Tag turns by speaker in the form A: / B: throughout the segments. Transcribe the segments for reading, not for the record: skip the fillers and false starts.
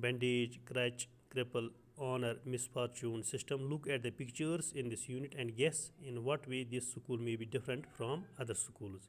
A: bandage, crutch, cripple, honor, misfortune, system, look at the pictures in this unit and guess in what way this school may be different from other schools.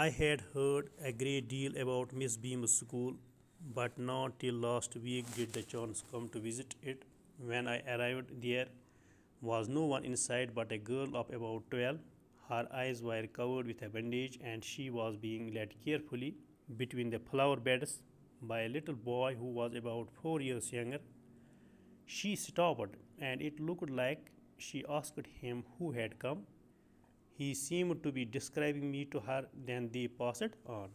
A: I had heard a great deal about Miss Beam's school, but not till last week did the chance come to visit it. When I arrived, there was no one inside but a girl of about 12. Her eyes were covered with a bandage, and she was being led carefully between the flower beds by a little boy who was about 4 years younger. She stopped, and it looked like she asked him who had come. He seemed to be describing me to her, then they passed on.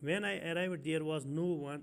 A: When I arrived, there was no one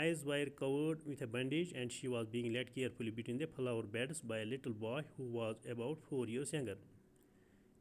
A: eyes were covered with a bandage, and she was being led carefully between the flower beds by a little boy who was about 4 years younger.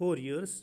A: 4 years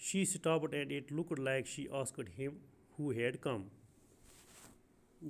A: She stopped, and it looked like she asked him who had come.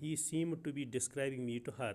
A: He seemed to be describing me to her.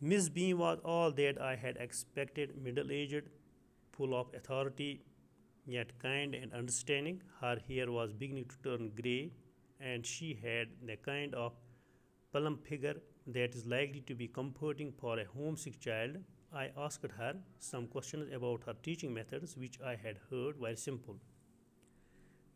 A: Miss Beam was all that I had expected, middle-aged, full of authority, yet kind and understanding. Her hair was beginning to turn grey, and she had the kind of plump figure that is likely to be comforting for a homesick child. I asked her some questions about her teaching methods, which I had heard were simple.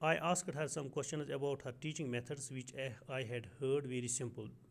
A: I asked her some questions about her teaching methods, which I had heard very simple.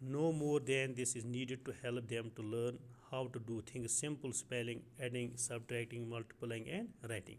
A: No more than this is needed to help them to learn how to do things simple: spelling, adding, subtracting, multiplying and writing.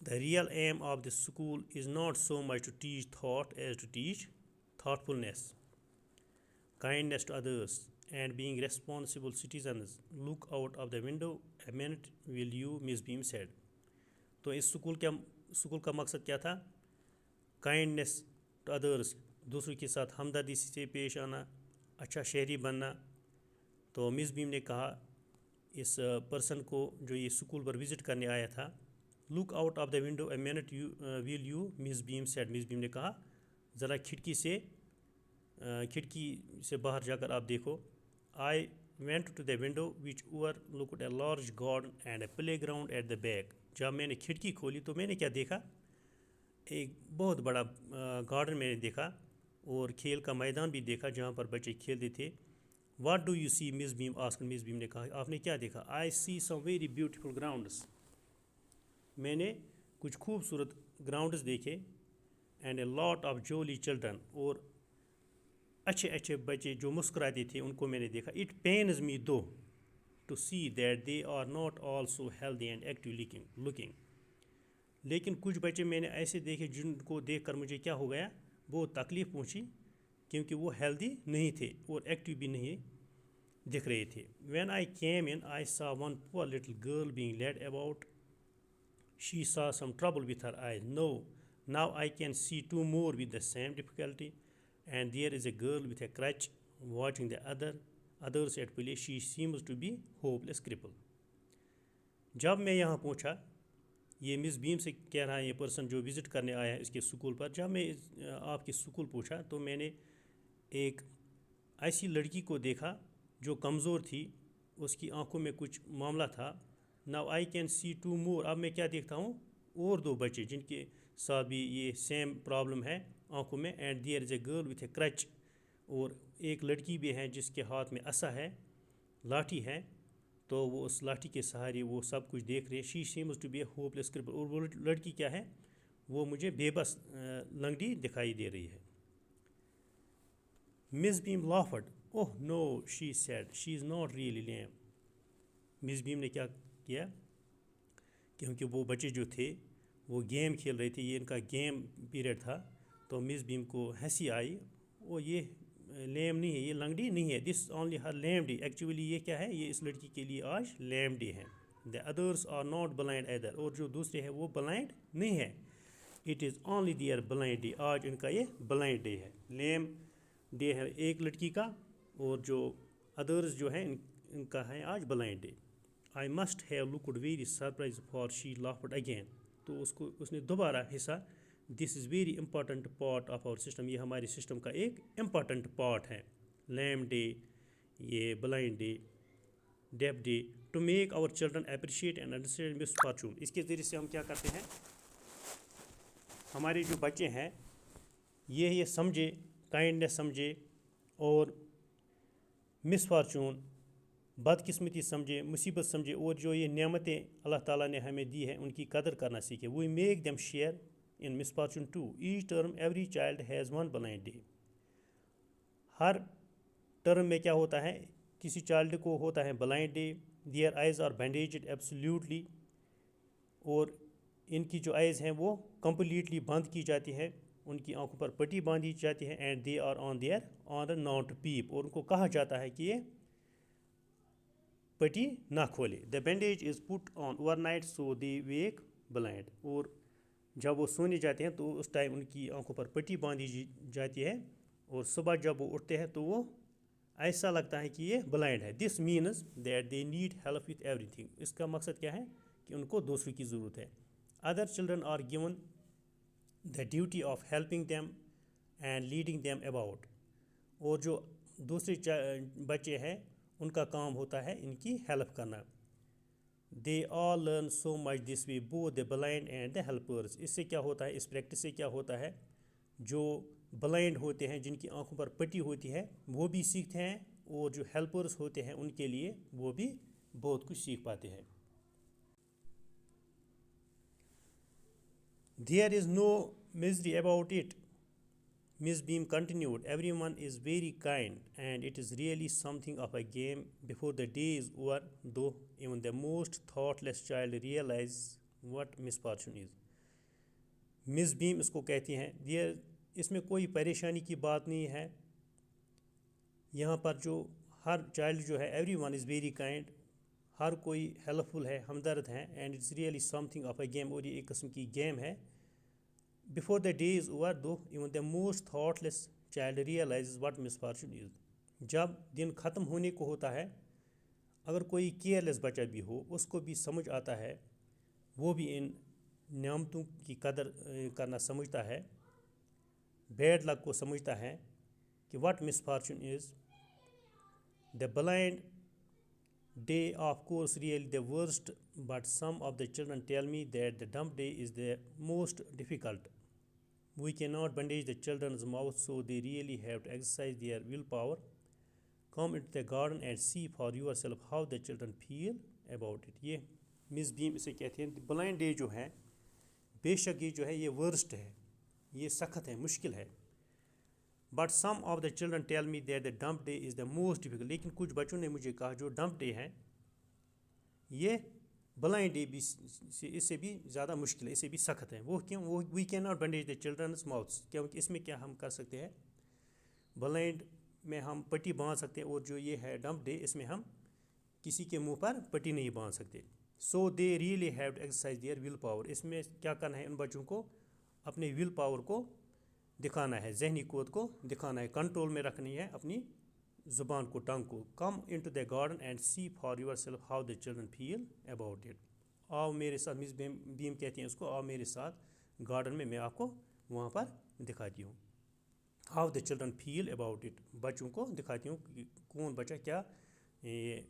A: The real aim of this school is not so much to teach thought as to teach thoughtfulness, kindness to others, and being responsible citizens. Look out of the window a minute, will you, Miss Beam said. تو اس school کا مقصد کیا تھا؟ Kindness to others, دوسروں کے ساتھ ہمدردی سے پیش آنا، اچھا شہری بننا. تو مس بیم نے کہا اس پرسن کو جو یہ اسکول پر وزٹ کرنے آیا تھا، look out of the window a minute you will you, Miss Beam said, Miss Beam نے کہا ذرا کھڑکی سے باہر جا کر آپ دیکھو. I went to the window which overlooked a large garden and a playground at the back. جب میں نے کھڑکی کھولی تو میں نے کیا دیکھا؟ ایک بہت بڑا گارڈن میں نے دیکھا اور کھیل کا میدان بھی دیکھا جہاں پر بچے کھیلتے تھے. What do you see, Miss Beam asked, Miss Beam نے کہا آپ نے کیا دیکھا؟ I see some very beautiful grounds, میں نے کچھ خوبصورت گراؤنڈز دیکھے. And a lot of jolly children, اور اچھے بچے جو مسکراتے تھے ان کو میں نے دیکھا. It pains me to to see that they are not also healthy and active looking. لیکن کچھ بچے میں نے ایسے دیکھے جن کو دیکھ کر مجھے کیا ہو گیا؟ بہت تکلیف پہنچی، کیونکہ وہ ہیلدی نہیں تھے اور ایکٹیو بھی نہیں دکھ رہے تھے. When I came in I saw one poor little girl being led about. She saw some trouble with her eyes. Now I can see two more with the same difficulty. And there is a girl with a crutch watching the others at play. She seems to be hopeless cripple. جب میں یہاں پہنچا، یہ مس بیم سے کہہ رہا ہے یہ پرسن جو وزٹ کرنے آیا ہے اس کے اسکول پر، جب میں آپ کے اسکول پہنچا تو میں نے ایک ایسی لڑکی کو دیکھا جو کمزور تھی، اس کی آنکھوں میں کچھ معاملہ تھا. Now I can see two more, اب میں کیا دیکھتا ہوں؟ اور دو بچے جن کے ساتھ بھی یہ سیم پرابلم ہے آنکھوں میں. And there is a girl with a crutch, اور ایک لڑکی بھی ہے جس کے ہاتھ میں عصا ہے، لاٹھی ہے، تو وہ اس لاٹھی کے سہارے وہ سب کچھ دیکھ رہے. She seems to be a hopeless cripple, اور وہ لڑکی کیا ہے؟ وہ مجھے بے بس لنگڑی دکھائی دے رہی ہے. Miss Beam laughed. Oh no, she said, she is not really lame. Miss Beam نے کیا کیا؟ کیونکہ وہ بچے جو تھے وہ گیم کھیل رہے تھے، یہ ان کا گیم پیریڈ تھا، تو مس بیم کو ہنسی آئی. وہ یہ لیم نہیں ہے، یہ لنگڑی نہیں ہے. This only her lame day. Actually یہ کیا ہے؟ یہ اس لڑکی کے لیے آج لیم ڈے ہے. The others are not blind either, اور جو دوسرے ہیں وہ بلائنڈ نہیں ہے. It is only their blind day. آج ان کا یہ بلائنڈ ڈے ہے. لیم ڈے ہے ایک لڑکی کا، اور جو ادرس جو ہیں ان کا ہے آج blind day. I must have looked very surprised for she laughed again. تو اس نے دوبارہ حصہ. This is very important part of our system, یہ ہمارے سسٹم کا ایک امپارٹنٹ پارٹ ہے. لیم ڈے، یہ blind day, deaf day, to make our children appreciate and understand misfortune. اس کے ذریعے سے ہم کیا کرتے ہیں؟ ہمارے جو بچے ہیں یہ سمجھے، کائنڈنیس سمجھے، اور مس فارچون، بدقسمتی سمجھے، مصیبت سمجھے، اور جو یہ نعمتیں اللہ تعالیٰ نے ہمیں دی ہیں ان کی قدر کرنا سیکھے. We make them share in misfortune too. Each term every child has one blind day. ہر ٹرم میں کیا ہوتا ہے؟ کسی چائلڈ کو ہوتا ہے blind day. Their eyes are bandaged absolutely, اور ان کی جو آئیز ہیں وہ کمپلیٹلی بند کی جاتی ہے، ان کی آنکھوں پر پٹی باندھی جاتی ہے. And they are on the not peep, اور ان کو کہا جاتا ہے کہ یہ پٹی نہ کھولے. دا بینڈیج از پٹ آن اوور نائٹ سو دے ویک بلائنڈ. اور جب وہ سونے جاتے ہیں تو اس ٹائم ان کی آنکھوں پر پٹی باندھی جاتی ہے، اور صبح جب وہ اٹھتے ہیں تو وہ ایسا لگتا ہے کہ یہ بلائنڈ ہے. This means that they need help with everything. اس کا مقصد کیا ہے؟ کہ ان کو دوسروں کی ضرورت ہے. Other children are given the duty of helping them and leading them about. اور جو دوسرے بچے ہیں ان کا کام ہوتا ہے ان کی ہیلپ کرنا. They all learn so much this way both the blind and the helpers. اس سے کیا ہوتا ہے؟ اس پریکٹس سے کیا ہوتا ہے؟ جو بلائنڈ ہوتے ہیں، جن کی آنکھوں پر پٹی ہوتی ہے، وہ بھی سیکھتے ہیں، اور جو ہیلپرز ہوتے ہیں ان کے لیے وہ بھی بہت کچھ سیکھ پاتے ہیں. There is no misery about it, Miss Beam continued. Everyone is very kind, and it is really something of a game before the day is over, though even the most thoughtless child realize what misfortune is. Miss Beam اس کو کہتی ہیں. There اس میں کوئی پریشانی کی بات نہیں ہے. یہاں پر جو ہر چائلڈ جو ہے everyone is very kind, ہر کوئی ہیلپ فل ہے, ہمدرد ہیں, and it's really something of a game, اور یہ ایک قسم کی گیم ہے. Before the day is over though even the most thoughtless child realize what misfortune is. جب دن ختم ہونے کو ہوتا ہے, اگر کوئی کیئر لیس بچہ بھی ہو اس کو بھی سمجھ آتا ہے, وہ بھی ان نعمتوں کی قدر کرنا سمجھتا ہے, بیڈ لک کو سمجھتا ہے کہ what misfortune is. The blind day of course really the worst, but some of the children tell me that the dump day is the most difficult. We cannot bandage the children's mouths, so they really have to exercise their willpower. Come into the garden and see for yourself how the children feel about it. یہ مس بیم اسے کہتے ہیں. Blind day جو ہے بے شک یہ جو ہے یہ ورسٹ ہے, یہ سخت ہے, مشکل ہے. But some of the children tell me that the dump day is the most difficult. لیکن کچھ بچوں نے مجھے کہا جو ڈمپ ڈے ہے یہ بلائنڈ ڈے بھی اس سے بھی زیادہ مشکل ہے, اس سے بھی سخت ہے. وہ کیوں؟ وہ we cannot bandage the children's mouths, کیونکہ اس میں کیا ہم کر سکتے ہیں, بلائنڈ میں ہم پٹی باندھ سکتے ہیں, اور جو یہ ہے ڈمپ ڈے اس میں ہم کسی کے منہ پر پٹی نہیں باندھ سکتے. So they really have to exercise their will power. اس میں کیا کرنا ہے, ان بچوں کو اپنے ول پاور کو دکھانا ہے, ذہنی قوت کو دکھانا ہے, کنٹرول میں رکھنی ہے اپنی زبان کو, ٹنگ کو. Come into the garden and see for yourself how the children feel about it. آؤ میرے ساتھ, مس بیم کہتی ہیں اس کو, آؤ میرے ساتھ گارڈن میں آپ کو وہاں پر دکھاتی ہوں. How the children feel about it, بچوں کو دکھاتی ہوں کہ کون بچہ کیا یہ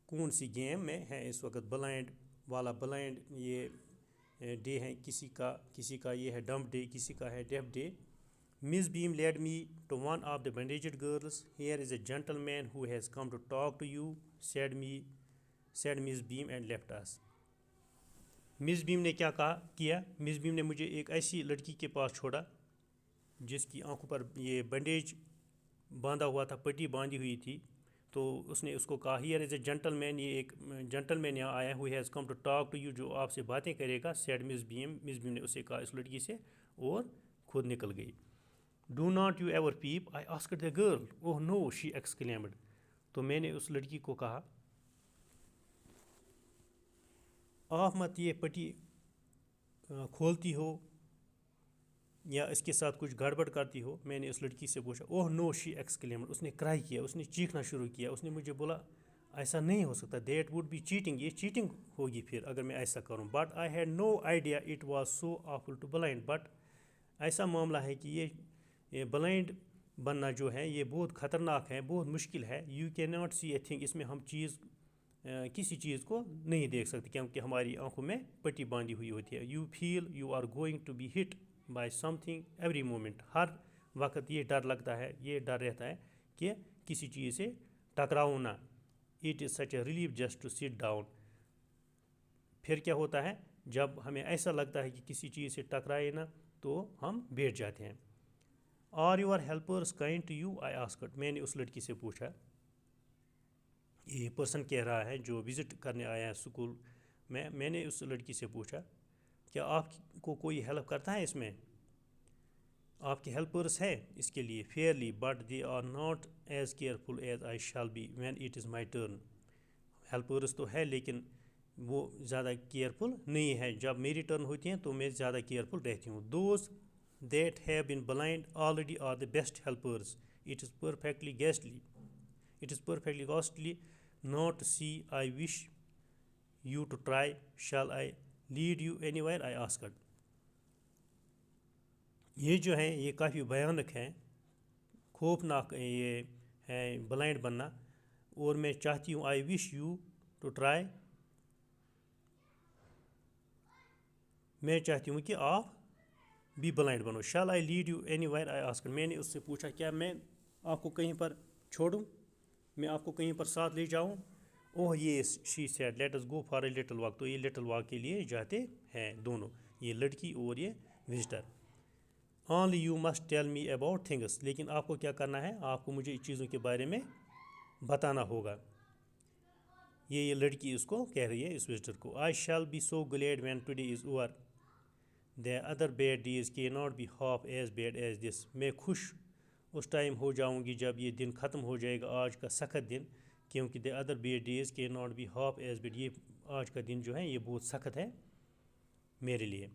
A: کون سی گیم میں ہے اس وقت. بلائنڈ والا بلائنڈ یہ ڈے ہے کسی کا یہ ہے ڈمپ ڈے, کسی کا ہے deaf day. Miss Beam led me to one of the bandaged girls. Here is a gentleman who has come to talk to you, said Miss Beam and left us. Miss Beam نے کیا کیا, مس Beam نے مجھے ایک ایسی لڑکی کے پاس چھوڑا جس کی آنکھوں پر یہ بینڈیج باندھا ہوا تھا, پٹی باندھی ہوئی تھی. تو اس نے اس کو کہا ہیئر از اے جینٹل مین, یہ ایک جینٹل مین یہاں آیا, who has come to talk to you, جو آپ سے باتیں کرے گا. سیڈ مس بیم نے اسے کہا اس لڑکی سے, اور خود نکل گئی. Do not you ever peep, I asked the girl. Oh no, she exclaimed. تو میں نے اس لڑکی کو کہا آپ مت یہ پٹی کھولتی ہو یا اس کے ساتھ کچھ گڑبڑ کرتی ہو. میں نے اس لڑکی سے پوچھا. اوہ نو, شی ایکسکلیمڈ. اس نے کرائی کیا, اس نے چیخنا شروع کیا. اس نے مجھے بولا ایسا نہیں ہو سکتا, دیٹ وڈ بی چیٹنگ, یہ چیٹنگ ہوگی پھر اگر میں ایسا کروں. But I had no idea it was so awful to blind. بٹ ایسا معاملہ ہے کہ یہ بلائنڈ بننا جو ہے یہ بہت خطرناک ہے, بہت مشکل ہے. You cannot see a thing, اس میں ہم کسی چیز کو نہیں دیکھ سکتے کیونکہ ہماری آنکھوں میں پٹی باندھی ہوئی ہوتی ہے. You feel you are going to be hit by something every moment. ہر وقت یہ ڈر لگتا ہے, یہ ڈر رہتا ہے کہ کسی چیز سے ٹکراؤ نہ. It is such a relief just to sit down. پھر کیا ہوتا ہے جب ہمیں ایسا لگتا ہے کہ کسی چیز سے ٹکرائے نہ, تو ہم بیٹھ جاتے ہیں. Are your helpers kind to you, I asked. میں نے اس لڑکی سے پوچھا, یہ پرسن کہہ رہا ہے جو وزٹ کرنے آیا ہے اسکول میں نے اس لڑکی سے پوچھا کیا آپ کو کوئی ہیلپ کرتا ہے اس میں, آپ کے ہیلپرس ہے اس کے لیے. Fairly, but they are not as careful as I shall be when it is my turn. Helpers تو ہے لیکن وہ زیادہ کیئرفل نہیں ہے, جب میری ٹرن ہوتی ہیں تو میں زیادہ کیئرفل رہتی ہوں. Those that have been blind already are the best helpers. It is perfectly costly not see. I wish you to try. Shall I lead you anywhere, I asked. یہ جو ہے یہ کافی بھیانک ہے, خوفناک یہ ہے بلائنڈ بننا, اور میں چاہتی ہوں I wish you to try, میں چاہتی ہوں کہ آپ بھی بلائنڈ بنو. Shall I lead you anywhere, I asked. میں نے اس سے پوچھا کیا میں آپ کو کہیں پر چھوڑوں, میں آپ کو کہیں پر ساتھ لے جاؤں. اوہ یہ she said let us go for a little walk. تو یہ لٹل واک کے لیے جاتے ہیں دونوں, یہ لڑکی اور یہ visitor. Only you must tell me about things. لیکن آپ کو کیا کرنا ہے, آپ کو مجھے چیزوں کے بارے میں بتانا ہوگا. یہ لڑکی اس کو کہہ رہی ہے اس وزٹر کو. I shall be so glad when today is over. The other bad days cannot be half as bad as this. میں خوش اس ٹائم ہو جاؤں گی جب یہ دن ختم ہو جائے گا آج کا سخت دن، کیونکہ the other bad days cannot be half as bad. یہ آج کا دن جو ہے یہ بہت سخت ہے میرے لیے.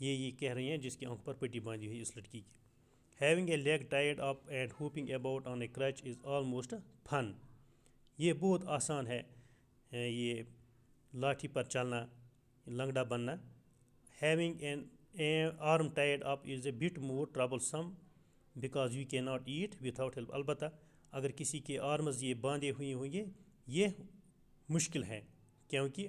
A: یہ کہہ رہی ہیں جس کی آنکھ پر پٹی باندھی ہوئی اس لڑکی کی. Having a leg tied up and hopping about on a crutch is almost fun. یہ بہت آسان ہے یہ لاٹھی پر چلنا، لنگڑا بننا. Having an arm tied up is a bit more troublesome because you cannot eat without help. البتہ اگر کسی کے آرمز یہ باندھے ہوئے ہوں گے یہ مشکل ہے، کیونکہ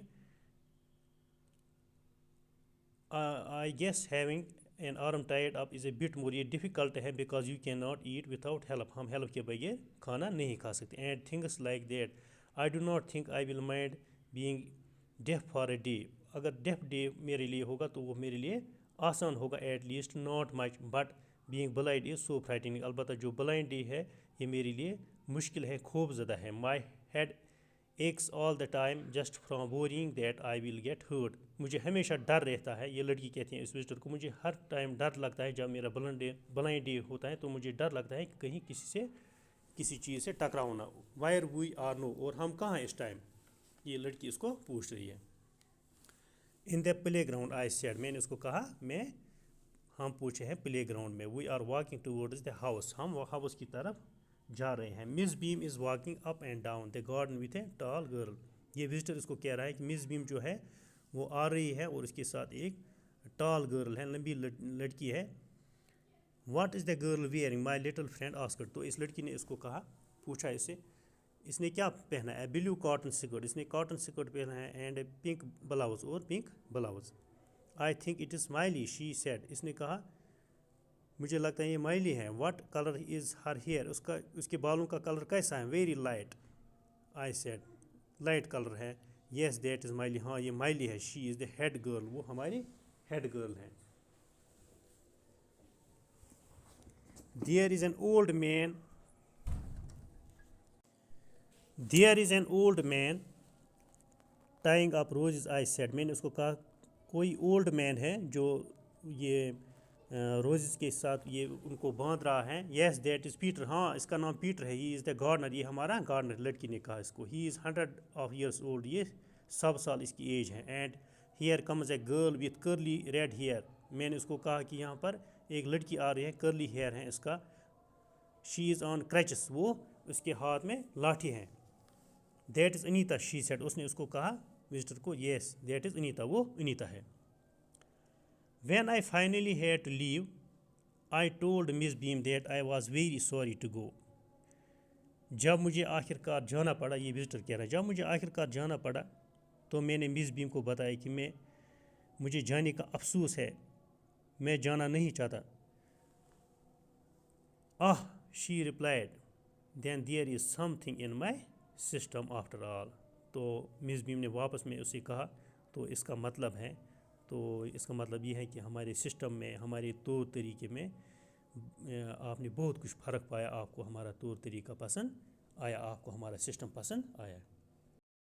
A: I guess having an arm tied up is a bit more یہ ڈیفیکلٹ ہے because you cannot eat without help. ہم ہیلپ کے بغیر کھانا نہیں کھا سکتے. And things like that. I do not think I will mind being deaf for a day. اگر ڈیف ڈے میرے لیے ہوگا تو وہ میرے لیے آسان ہوگا. At least not much, but being blind is so frightening. البتہ جو بلائنڈ ڈے ہے یہ میرے لیے مشکل ہے، خوف زدہ ہے. My head aches all the time just from worrying that I will get hurt. مجھے ہمیشہ ڈر رہتا ہے، یہ لڑکی کہتی ہیں اس وزٹر کو، مجھے ہر ٹائم ڈر لگتا ہے جب میرا بلائنڈ ڈے ہوتا ہے تو مجھے ڈر لگتا ہے کہ کہیں کسی چیز سے ٹکراؤ نہ. Where we are now. اور ہم کہاں ہیں اس ٹائم، یہ لڑکی اس کو پوچھ رہی ہے. In the playground I said. میں نے اس کو کہا ہم پوچھے ہیں پلے گراؤنڈ میں. We are walking towards the house. ہم ہاؤس کی طرف جا رہے ہیں. Miss Beam is walking up and down the garden with a tall girl. یہ وزٹر اس کو کہہ رہا ہے کہ مس بیم جو ہے وہ آ رہی ہے اور اس کے ساتھ ایک ٹال گرل ہے، لمبی لڑکی ہے. What is the girl wearing? My little friend asked. تو اس لڑکی نے اس کو پوچھا اس نے کیا پہنا ہے. Blue cotton skirt. اس نے کاٹن سکرٹ پہنا ہے. And a pink blouse. اور pink blouse. I think it is Miley, she said. اس نے کہا مجھے لگتا ہے یہ مائلی ہے. What color is her hair? اس کے بالوں کا کلر کیسا ہے. Very light, I said. Light colour ہے. Yes, that is Miley. ہاں یہ مائلی ہے. She is the head girl. وہ ہماری ہیڈ گرل ہے. There is an old man tying up roses, I said. میں نے اس کو کہا کوئی اولڈ مین ہے جو یہ روزز کے ساتھ یہ ان کو باندھ رہا ہے. Yes, that is Peter. ہاں اس کا نام پیٹر ہے. He is the gardener. یہ ہمارا گارڈنر. لڑکی نے کہا اس کو. He is 100 years old. یہ 100 سال اس کی ایج ہے. And here comes a girl with curly red hair. میں نے اس کو کہا کہ یہاں پر ایک لڑکی آ رہی ہے، کرلی ہیئر ہے اس کا. She is on crutches. وہ اس کے ہاتھ میں لاٹھی ہے. That is Anita, she said. اس نے اس کو کہا وزٹر کو. Yes, that is Anita. وہ انیتا ہے. When I finally had to leave, I told Miss Beam that I was very sorry to go. جب مجھے آخر کار جانا پڑا، یہ وزٹر کہہ رہا ہے، جب مجھے آخر کار جانا پڑا تو میں نے مس بیم کو بتایا کہ مجھے جانے کا افسوس ہے، میں جانا نہیں چاہتا. she replied, then there is something in my system after all. تو مس بیم نے واپس میں اسے کہا تو اس کا مطلب یہ ہے کہ ہمارے سسٹم میں، ہمارے طور طریقے میں آپ نے بہت کچھ فرق پایا. آپ کو ہمارا طور طریقہ پسند آیا، آپ کو ہمارا سسٹم پسند آیا.